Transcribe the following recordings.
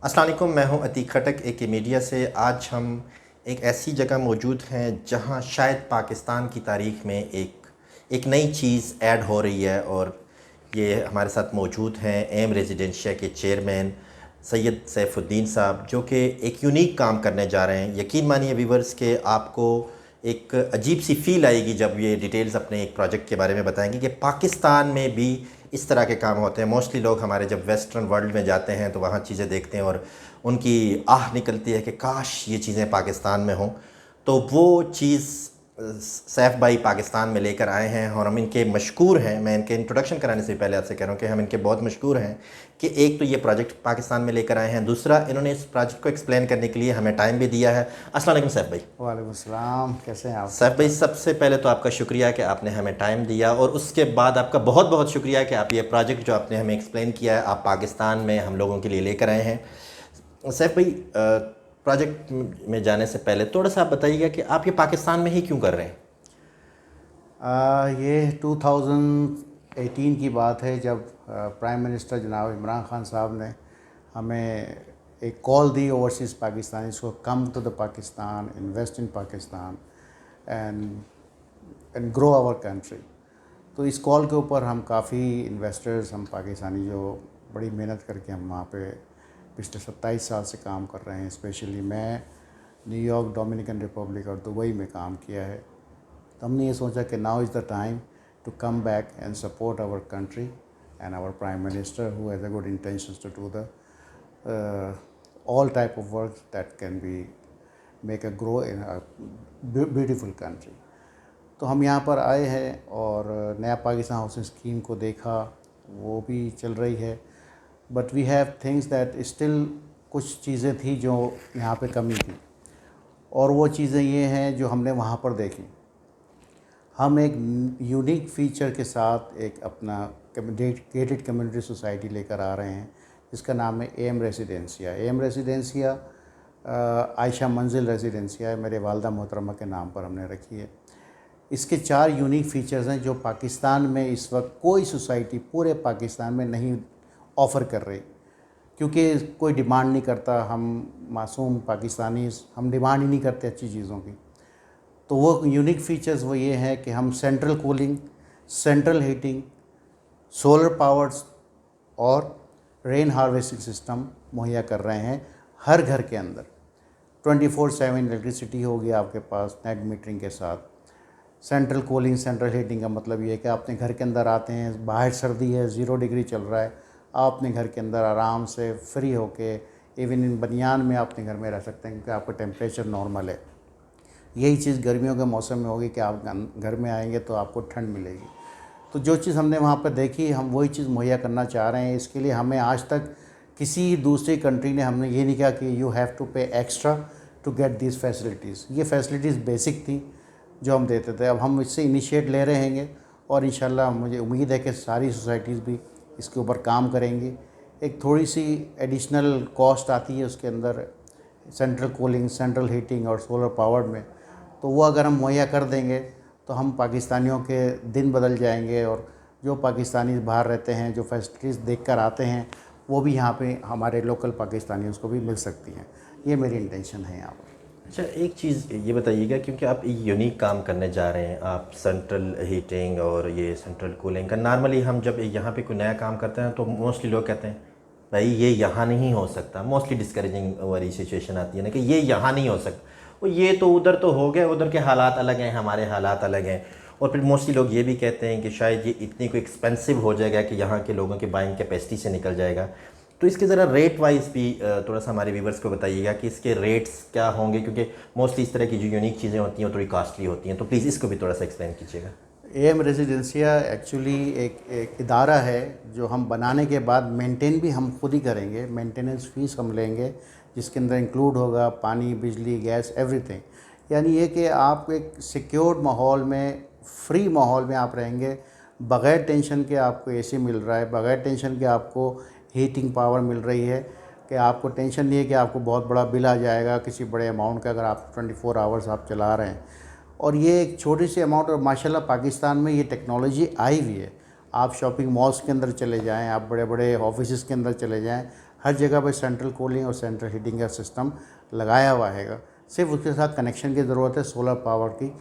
अस्सलाम वालेकुम, मैं हूं अतीक खटक एक मीडिया से। आज हम एक ऐसी जगह मौजूद हैं जहां शायद पाकिस्तान की तारीख़ में एक नई चीज़ ऐड हो रही है। और ये हमारे साथ मौजूद हैं एम रेजिडेंशिया के चेयरमैन सैयद सैफुद्दीन साहब, जो कि एक यूनिक काम करने जा रहे हैं। यकीन मानिए व्यूवर्स के आपको एक अजीब सी फ़ील आएगी जब ये डिटेल्स अपने एक प्रोजेक्ट के बारे में बताएंगे कि पाकिस्तान में भी इस तरह के काम होते हैं। मोस्टली लोग हमारे जब वेस्टर्न वर्ल्ड में जाते हैं तो वहाँ चीज़ें देखते हैं और उनकी आह निकलती है कि काश ये चीज़ें पाकिस्तान में हों। तो वो चीज़ सैफ भाई पाकिस्तान में लेकर आए हैं और हम इनके मशहूर हैं। मैं इनके इंट्रोडक्शन कराने से पहले आपसे कह रहा हूँ कि हम इनके बहुत मशहूर हैं कि एक तो ये प्रोजेक्ट पाकिस्तान में लेकर आए हैं, दूसरा इन्होंने इस प्रोजेक्ट को एक्सप्लेन करने के लिए हमें टाइम भी दिया है। अस्सलाम वालेकुम सैफ भाई। वालेकुम सलाम, कैसे हैं आप? सैफ भाई, सबसे पहले तो आपका शुक्रिया कि आपने हमें टाइम दिया, और उसके बाद आपका बहुत बहुत शुक्रिया कि आप ये प्रोजेक्ट जो आपने हमें एक्सप्लेन किया है आप पाकिस्तान में हम लोगों के लिए लेकर आए हैं। सैफ भाई, प्रोजेक्ट में जाने से पहले थोड़ा सा आप बताइएगा कि आप ये पाकिस्तान में ही क्यों कर रहे हैं। ये 2018 की बात है जब प्राइम मिनिस्टर जनाब इमरान खान साहब ने हमें एक कॉल दी ओवरसीज़ पाकिस्तानीज़ को, come to the Pakistan, invest in Pakistan and grow our country. तो इस कॉल के ऊपर हम काफ़ी इन्वेस्टर्स, हम पाकिस्तानी जो बड़ी मेहनत करके हम वहाँ पे पिछले 27 साल से काम कर रहे हैं। स्पेशली मैं न्यूयॉर्क, डोमिनिकन रिपब्लिक और दुबई में काम किया है। तो हमने ये सोचा कि now is the time to come back and support our country and our prime minister who has a good intentions to do the all type of work that can be make a grow in a beautiful country. तो हम यहाँ पर आए हैं और नया Pakistan housing scheme को देखा, वो भी चल रही है। But we have things that still, कुछ चीज़ें थी जो यहाँ पे कमी थी, और वो चीज़ें ये हैं जो हमने वहाँ पर देखी। हम एक यूनिक फ़ीचर के साथ एक अपना गेटेड कम्युनिटी सोसाइटी लेकर आ रहे हैं जिसका नाम है एम रेसिडेंसिया। एम रेसिडेंसिया आयशा मंजिल रेसिडेंसिया है, मेरे वालदा मोहतरमा के नाम पर हमने रखी है। इसके 4 यूनिक फ़ीचर्स हैं जो पाकिस्तान में इस वक्त कोई सोसाइटी पूरे पाकिस्तान में नहीं ऑफ़र कर रही, क्योंकि कोई डिमांड नहीं करता। हम मासूम पाकिस्तानी, हम डिमांड ही नहीं करते अच्छी चीज़ों की। तो वो यूनिक फ़ीचर्स वो ये हैं कि हम central cooling, central heating, solar powers और रेन हार्वेस्टिंग सिस्टम मुहैया कर रहे हैं हर घर के अंदर। 24/7 इलेक्ट्रिसिटी होगी आपके पास नेट मीटरिंग के साथ। सेंट्रल कूलिंग, सेंट्रल हीटिंग का मतलब ये है कि आप अपने घर के अंदर आते हैं, बाहर सर्दी है, 0 डिग्री चल रहा है, आप अपने घर के अंदर आराम से फ्री होके इवन इन बनियान में आप अपने घर में रह सकते हैं क्योंकि आपका टेम्परेचर नॉर्मल है। यही चीज़ गर्मियों के मौसम में होगी कि आप घर में आएंगे तो आपको ठंड मिलेगी। तो जो चीज़ हमने वहाँ पर देखी, हम वही चीज़ मुहैया करना चाह रहे हैं। इसके लिए हमें आज तक किसी दूसरी कंट्री ने हमने ये नहीं कहा कि you have to pay extra to get this facilities. ये फैसिलिटीज़ बेसिक थी जो हम देते थे। अब हम इससे इनिशिएट ले रहे हैं और इंशाल्लाह मुझे उम्मीद है कि सारी सोसाइटीज़ भी इसके ऊपर काम करेंगी। एक थोड़ी सी एडिशनल कॉस्ट आती है उसके अंदर, सेंट्रल कूलिंग, सेंट्रल हीटिंग और सोलर पावर्ड में। तो वो अगर हम मुहैया कर देंगे तो हम पाकिस्तानियों के दिन बदल जाएंगे, और जो पाकिस्तानी बाहर रहते हैं जो फैसिलिटीज़ देख कर आते हैं वो भी यहाँ पे हमारे लोकल पाकिस्तानियों को भी मिल सकती हैं। ये मेरी इंटेंशन है यहाँ पर। अच्छा, एक चीज़ ये बताइएगा, क्योंकि आप एक यूनिक काम करने जा रहे हैं, आप सेंट्रल हीटिंग और ये सेंट्रल कूलिंग का। नॉर्मली हम जब यहाँ पे कोई नया काम करते हैं तो मोस्टली लोग कहते हैं भाई ये यहाँ नहीं हो सकता। मोस्टली डिस्करेजिंग वाली सिचुएशन आती है ना कि ये यहाँ नहीं हो सकता, और ये तो उधर तो हो गया, उधर के हालात अलग हैं, हमारे हालात अलग हैं। और फिर मोस्टली लोग ये भी कहते हैं कि शायद ये इतनी कोई एक्सपेंसिव हो जाएगा कि यहाँ के लोगों की बाइंग कैपेसिटी से निकल जाएगा। तो इसके ज़रा रेट वाइज भी थोड़ा सा हमारे व्यूवर्स को बताइएगा कि इसके रेट्स क्या होंगे, क्योंकि मोस्टली इस तरह की जो यूनिक चीज़ें होती हैं वो थोड़ी कॉस्टली होती हैं। तो प्लीज़ इसको भी थोड़ा सा एक्सप्लेन कीजिएगा। एम रेजिडेंसिया एक्चुअली एक इदारा है जो हम बनाने के बाद मेंटेन भी हम खुद ही करेंगे। मेंटेनेंस फ़ीस हम लेंगे जिसके अंदर इंक्लूड होगा पानी, बिजली, गैस, एवरीथिंग। यानी ये कि आप एक सिक्योर्ड माहौल में, फ्री माहौल में आप रहेंगे, बग़ैर टेंशन के आपको एसी मिल रहा है, बग़ैर टेंशन के आपको हीटिंग पावर मिल रही है, कि आपको टेंशन नहीं है कि आपको बहुत बड़ा बिल आ जाएगा किसी बड़े अमाउंट का अगर आप 24 आवर्स आप चला रहे हैं। और ये एक छोटी सी अमाउंट, और माशाल्लाह पाकिस्तान में ये टेक्नोलॉजी आई हुई है। आप शॉपिंग मॉल्स के अंदर चले जाएं, आप बड़े बड़े ऑफिसेज़ के अंदर चले जाएं, हर जगह पे सेंट्रल कूलिंग और सेंट्रल हीटिंग का सिस्टम लगाया हुआ है। सिर्फ उसके साथ कनेक्शन की ज़रूरत है सोलर पावर की,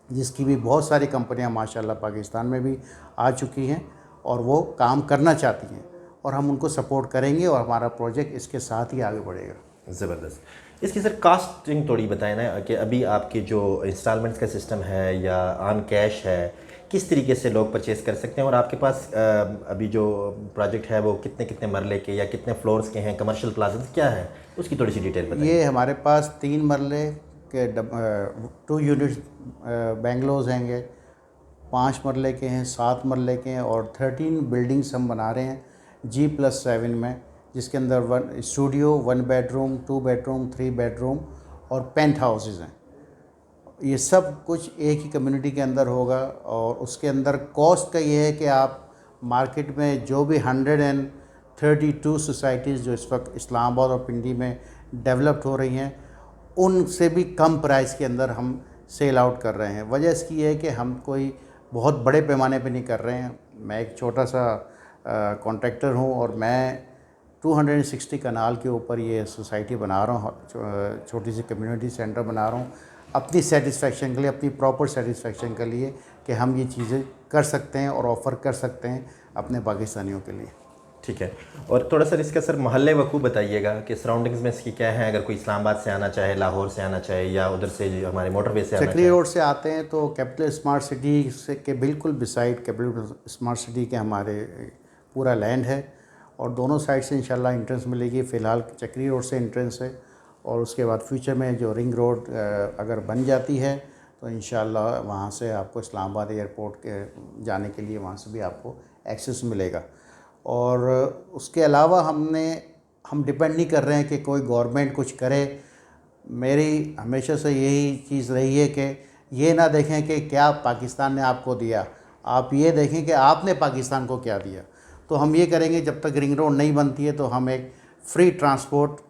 जिसकी भी बहुत सारी कंपनियां माशाल्लाह पाकिस्तान में भी आ चुकी हैं और वो काम करना चाहती हैं, और हम उनको सपोर्ट करेंगे और हमारा प्रोजेक्ट इसके साथ ही आगे बढ़ेगा। ज़बरदस्त। इसकी सर कास्टिंग थोड़ी बताएं ना कि अभी आपके जो इंस्टॉलमेंट्स का सिस्टम है या ऑन कैश है, किस तरीके से लोग परचेज़ कर सकते हैं, और आपके पास अभी जो प्रोजेक्ट है वो कितने कितने मरले के या कितने फ्लोर्स के हैं, कमर्शियल प्लाजा क्या है, उसकी थोड़ी सी डिटेल बताइए। ये हमारे पास 3 मरले के 2 यूनिट्स बेंगलोज हैंगे, 5 मरले के हैं, 7 मरले के हैं, और 13 बिल्डिंग्स हम बना रहे हैं G+7 में, जिसके अंदर 1 स्टूडियो, 1 बेडरूम, 2 बेडरूम, 3 बेडरूम और पेंट हाउसेज़ हैं। ये सब कुछ एक ही कम्युनिटी के अंदर होगा, और उसके अंदर कॉस्ट का ये है कि आप मार्केट में जो भी 132 सोसाइटीज़ जो इस वक्त इस्लामाबाद और पिंडी में डेवलप्ड हो रही हैं, उनसे भी कम प्राइस के अंदर हम सेल आउट कर रहे हैं। वजह इसकी है कि हम कोई बहुत बड़े पैमाने पे नहीं कर रहे हैं। मैं एक छोटा सा कॉन्ट्रैक्टर हूँ, और मैं 260 कनाल के ऊपर ये सोसाइटी बना रहा हूँ, छोटी सी कम्युनिटी सेंटर बना रहा हूँ अपनी सेटिस्फेक्शन के लिए, अपनी प्रॉपर सेटिस्फेक्शन के लिए, कि हम ये चीज़ें कर सकते हैं और ऑफ़र कर सकते हैं अपने पाकिस्तानियों के लिए। ठीक है। और थोड़ा सा इसका सर महल्ले वकू बताइएगा कि सराउंडिंग्स में इसकी क्या है, अगर कोई इस्लामाबाद से आना चाहे, लाहौर से आना चाहे, या उधर से हमारे मोटरवे से आना चक्री चाहे। रोड से आते हैं तो कैपिटल स्मार्ट सिटी से के बिल्कुल बिसाइड कैपिटल स्मार्ट सिटी के हमारे पूरा लैंड है, और दोनों साइड से इंशाल्लाह एंट्रेंस मिलेगी। फ़िलहाल चक्री रोड से एंट्रेंस है, और उसके बाद फ्यूचर में जो रिंग रोड अगर बन जाती है तो इंशाल्लाह वहाँ से आपको इस्लामाबाद एयरपोर्ट के जाने के लिए वहाँ से भी आपको एक्सेस मिलेगा। और उसके अलावा हम डिपेंड नहीं कर रहे हैं कि कोई गवर्नमेंट कुछ करे। मेरी हमेशा से यही चीज़ रही है कि ये ना देखें कि क्या पाकिस्तान ने आपको दिया, आप ये देखें कि आपने पाकिस्तान को क्या दिया। तो हम ये करेंगे, जब तक रिंग रोड नहीं बनती है तो हम एक फ्री ट्रांसपोर्ट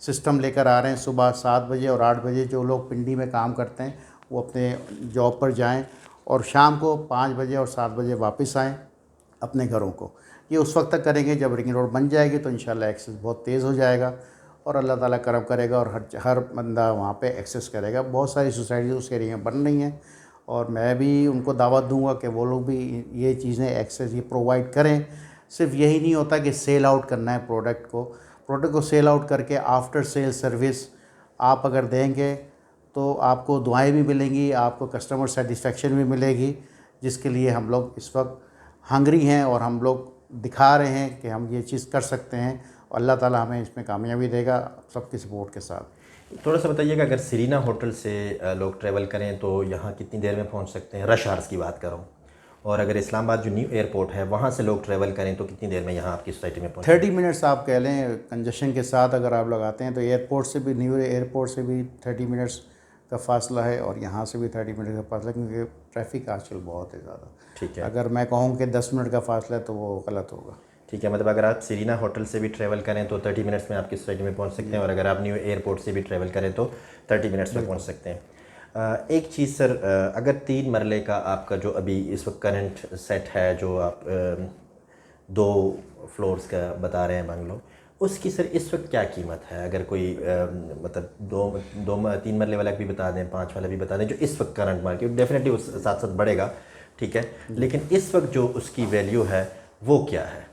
सिस्टम लेकर आ रहे हैं। सुबह 7 बजे और 8 बजे जो लोग पिंडी में काम करते हैं वो अपने जॉब पर जाएं, और शाम को 5 बजे और 7 बजे वापस आएँ अपने घरों को। ये उस वक्त तक करेंगे जब रिंग रोड बन जाएगी, तो इंशाल्लाह एक्सेस बहुत तेज़ हो जाएगा, और अल्लाह ताला करम करेगा और हर बंदा वहाँ पे एक्सेस करेगा। बहुत सारी सोसाइटीज़ उस एरिया में बन रही हैं, और मैं भी उनको दावत दूंगा कि वो लोग भी ये चीज़ें एक्सेस ये प्रोवाइड करें। सिर्फ यही नहीं होता कि सेल आउट करना है प्रोडक्ट को सेल आउट करके आफ्टर सेल सर्विस आप अगर देंगे तो आपको दुआएं भी मिलेंगी, आपको कस्टमर सेटिस्फेक्शन भी मिलेगी, जिसके लिए हम लोग इस वक्त हंगरी हैं, और हम लोग दिखा रहे हैं कि हम ये चीज़ कर सकते हैं, और अल्लाह ताला हमें इसमें कामयाबी देगा सबकी सपोर्ट के साथ। थोड़ा सा बताइएगा, अगर सीरीना होटल से लोग ट्रैवल करें तो यहाँ कितनी देर में पहुँच सकते हैं, रश आवर्स की बात कर रहा हूँ, और अगर इस्लामाबाद जो न्यू एयरपोर्ट है वहाँ से लोग ट्रैवल करें तो कितनी देर में यहाँ आपकी सोसाइटी में पहुँच? 30 मिनट्स आप कह लें कंजेशन के साथ अगर आप लगाते हैं तो एयरपोर्ट से भी, न्यू एयरपोर्ट से भी 30 मिनट्स का फासला है, और यहाँ से भी 30 मिनट का फासला, क्योंकि ट्रैफिक आजकल बहुत है ज़्यादा। ठीक है। अगर मैं कहूँ कि 10 मिनट का फासला है तो वो गलत होगा। ठीक है, मतलब अगर आप सीरीना होटल से भी ट्रैवल करें तो 30 मिनट्स में आपकी सोसाइटी में पहुंच सकते हैं, और अगर आप न्यू एयरपोर्ट से भी ट्रैवल करें तो 30 मिनट्स में पहुंच सकते हैं। एक चीज़ सर, अगर 3 मरले का आपका जो अभी इस वक्त करंट सेट है, जो आप 2 फ्लोर्स का बता रहे हैं बंगलो, उसकी सर इस वक्त क्या कीमत है? अगर कोई मतलब 3 मरले वाला भी बता दें, 5 वाला भी बता दें, जो इस वक्त करंट मार्केट, डेफिनेटली उस साथ साथ बढ़ेगा, ठीक है, लेकिन इस वक्त जो उसकी वैल्यू है वो क्या है?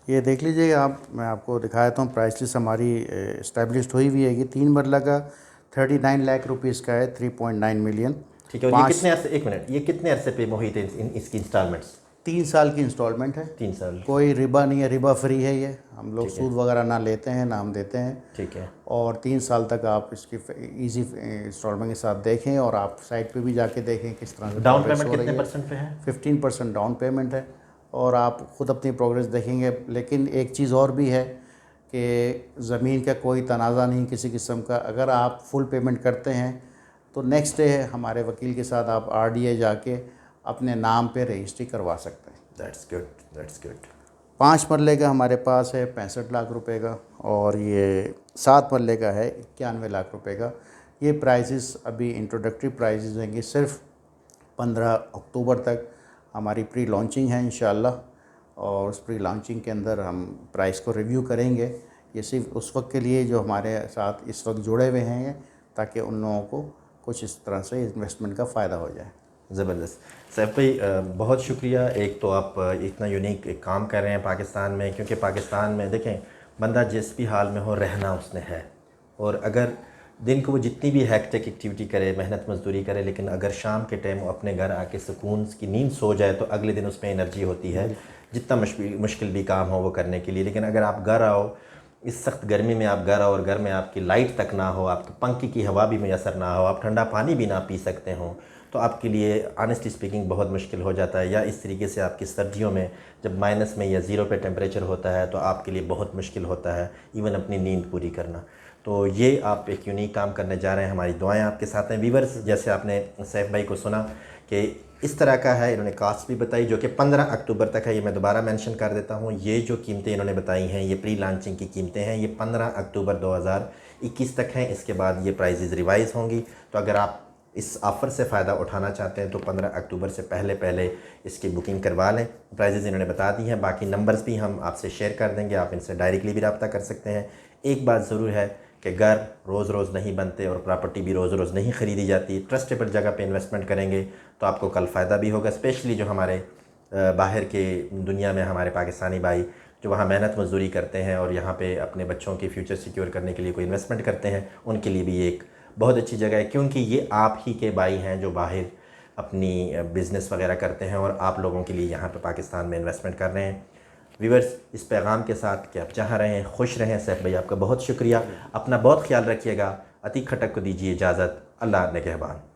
ये देख लीजिएगा आप, मैं आपको दिखाया था, प्राइस लिस्ट हमारी इस्टेब्लिश्ड हुई हुई है कि 3 मरला का 39 लाख रुपीज़ का है, 3.9 मिलियन। ठीक है, और ये कितने अरसे, एक मिनट, ये कितने अरसे पे मोहित है इसकी इंस्टॉलमेंट्स? 3 साल की इंस्टॉलमेंट है। 3 साल। कोई रिबा नहीं है, रिबा फ्री है ये, हम लोग सूद वगैरह ना लेते हैं ना हम देते हैं। ठीक है। और 3 साल तक आप इसकी इजी इंस्टॉलमेंट के साथ देखें, और आप साइट पे भी जाके देखें किस तरह से डाउन पेमेंट कितने परसेंट पे है? 15% डाउन पेमेंट है, और आप ख़ुद अपनी प्रोग्रेस देखेंगे। लेकिन एक चीज़ और भी है कि ज़मीन का कोई तनाज़ा नहीं किसी किस्म का। अगर आप फुल पेमेंट करते हैं तो नेक्स्ट डे हमारे वकील के साथ आप RDA जाके अपने नाम पे रजिस्ट्री करवा सकते हैं। That's good, that's good. 5 मरले का हमारे पास है 65 लाख रुपए का, और ये 7 मरले का है 91 लाख रुपए का। ये प्राइसेस अभी इंट्रोडक्टरी प्राइसेस हैं, सिर्फ 15 अक्टूबर तक हमारी प्री लॉन्चिंग है इंशाल्लाह, और उस प्री लॉन्चिंग के अंदर हम प्राइस को रिव्यू करेंगे ये सिर्फ उस वक्त के लिए जो हमारे साथ इस वक्त जुड़े हुए हैं, ताकि उन लोगों को कुछ इस तरह से इन्वेस्टमेंट का फ़ायदा हो जाए। ज़बरदस्त। सैफ भाई बहुत शुक्रिया। एक तो आप इतना यूनिक एक काम कर रहे हैं पाकिस्तान में, क्योंकि पाकिस्तान में देखें बंदा जिस भी हाल में हो रहना उसने है, और अगर दिन को वो जितनी भी हैक्टिक एक्टिविटी करे, मेहनत मजदूरी करे, लेकिन अगर शाम के टाइम वो अपने घर आके सुकून की नींद सो जाए तो अगले दिन उसमें एनर्जी होती है जितना मुश्किल भी काम हो वो करने के लिए। लेकिन अगर आप घर आओ, इस सख्त गर्मी में आप घर आओ और घर में आपकी लाइट तक ना हो, आपको पंखे की हवा भी मैसर ना हो, आप ठंडा पानी भी ना पी सकते हो, तो आपके लिए ऑनेस्टली स्पीकिंग बहुत मुश्किल हो जाता है। या इस तरीके से आपकी सर्दियों में जब माइनस में या ज़ीरो पे टेम्परेचर होता है तो आपके लिए बहुत मुश्किल होता है इवन अपनी नींद पूरी करना। तो ये आप एक यूनिक काम करने जा रहे हैं, हमारी दुआएं आपके साथ हैं। वीवर्स, जैसे आपने सैफ भाई को सुना कि इस तरह का है, इन्होंने कास्ट भी बताई जो कि 15 अक्टूबर तक है। ये मैं दोबारा मेंशन कर देता हूँ, ये जो कीमतें इन्होंने बताई हैं ये प्री लॉन्चिंग की कीमतें हैं, ये 15 अक्टूबर 2021 तक हैं। इसके बाद ये प्राइजेज़ रिवाइज़ होंगी। तो अगर आप इस ऑफ़र से फ़ायदा उठाना चाहते हैं तो 15 अक्टूबर से पहले इसकी बुकिंग करवा लें। प्राइजेज़ इन्होंने बता दी हैं, बाकी नंबर्स भी हम आपसे शेयर कर देंगे, आप इनसे डायरेक्टली भी रब्ता कर सकते हैं। एक बात ज़रूर है कि घर रोज़ रोज़ नहीं बनते और प्रॉपर्टी भी रोज़ रोज़ नहीं ख़रीदी जाती। ट्रस्टेबल जगह पे इन्वेस्टमेंट करेंगे तो आपको कल फ़ायदा भी होगा। स्पेशली जो हमारे बाहर के दुनिया में हमारे पाकिस्तानी भाई जो वहाँ मेहनत मजदूरी करते हैं और यहाँ पे अपने बच्चों के फ्यूचर सिक्योर करने के लिए कोई इन्वेस्टमेंट करते हैं, उनके लिए भी ये एक बहुत अच्छी जगह है, क्योंकि ये आप ही के भाई हैं जो बाहर अपनी बिज़नेस वगैरह करते हैं और आप लोगों के लिए यहाँ पे पाकिस्तान में इन्वेस्टमेंट कर रहे हैं। व्यूअर्स, इस पैगाम के साथ कि आप जहाँ रहें खुश रहें। सैफ भाई आपका बहुत शुक्रिया, अपना बहुत ख्याल रखिएगा। अतीक खटक को दीजिए इजाज़त। अल्लाह निगहबान।